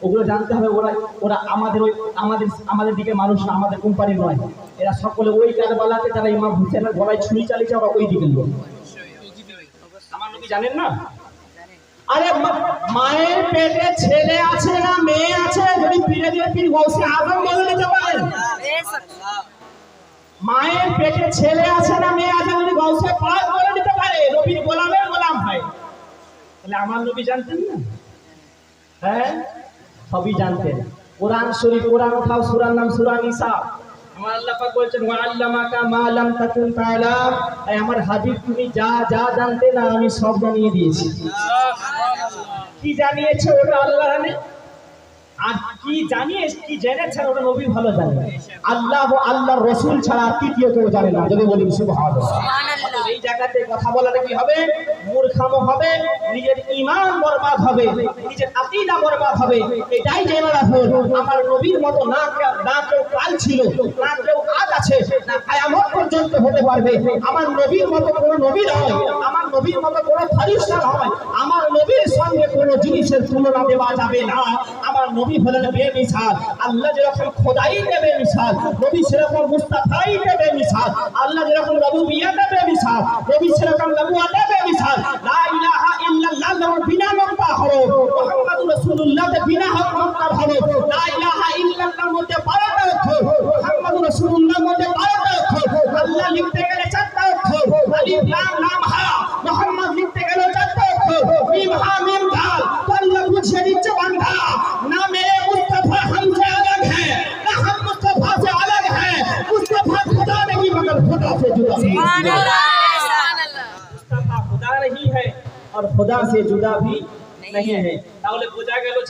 ওগুলো জানতে হবে। ওরা ওরা আমাদের ওই আমাদের দিকে মানুষ না, আমাদের কোম্পানির নয়। এরা সকলে ওই কারবালাতে যারা ইমাম হুসেনের গলায় ছুরি চালিয়েছে ওরা ওই দিকে লোক। আমার নবী জানেন না? আরে মায়ের পেটে ছেলে আছে না মেয়ে আছে, যদি পীরে দিয়ে পীর গৌসে আজম বলে নিতে পারেন। মায়ের পেটে ছেলে আছে না মেয়ে আছে, যদি গৌসে পাক বলে নিতে পারে, নবীর গোলামের গোলাম হয়। তাহলে আমার নবী জানতেন না? হ্যাঁ, সবই জানতেন। কোরআন শরীফ, কোরআন উঠাও, সূরার নাম সূরা নিসা। আমার আল্লাহ পাক বলেছেন ওয়া আল্লামাকা মা লাম তাকুন তাআলাম। আমার হাবিব তুমি যা যা জানতে না আমি সব জানিয়ে দিয়েছি। কি জানিয়েছে ওটা আল্লাহ জানে, আর কি কি জেনেছেন ওটা নবী ভালো জানে। আল্লাহ ও আল্লাহর রাসূল ছাড়া তৃতীয় কেউ জানে না। যদি বলি সুবহানাল্লাহ। এই জায়গাতে কথা বলাটা কি হবে? মূর্খামো হবে, নিজের ঈমান বরবাদ হবে, নিজের আকীদা বরবাদ হবে। এটাই জেনে রাখো, আমার নবীর মতো না কেউ কাল ছিল, না কেউ আজ আছে, না কিয়ামত পর্যন্ত হতে পারবে। আমার নবীর মতো কোনো নবী নয়, আমার নবীর মতো কোনো ফেরেশতা নয়। আমার নবীর সঙ্গে কোনো জিনিসের তুলনা দেওয়া যাবে না। আমার নবী হলেন বেমিসাল। আল্লাহ যেরকম খোদাই দেবে মিসাল, নবী সেরকম মুস্তাফাই দেবে মিসাল। আল্লাহ যেরকম রুবুবিয়্যাহ দেবে মিসাল, নবী সেরকম নবুয়্যত দেবে মিসাল। লা ইলাহা ইল্লাল্লাহ বিনা নক্তা হরফ, মুহাম্মাদুর রাসূলুল্লাহ বিনা নক্তা হরফ। লা ইলাহা ইল্লাল্লাহর মধ্যে 12টা অক্ষর, মুহাম্মাদুর রাসূলুল্লাহর মধ্যে 12টা অক্ষর। আল্লাহ লিখতে গেলে 4টা অক্ষর, আলিফ লাম লাম হা। মুহাম্মদ লিখতে গেলে 4টা অক্ষর, মিম হা মিম দাল। আল্লাহ বুঝিয়ে দিচ্ছে বান্দা, না মেরে মুস্তাফা हमसे अलग है, ना हम मुस्तफा से अलग है। मुस्तफा खुदा नहीं मगर खुदा से जुदा। सुभान अल्लाह, सुभान अल्लाह। मुस्तफा खुदा नहीं है और खुदा से जुदा भी नहीं है। তাহলে বোঝা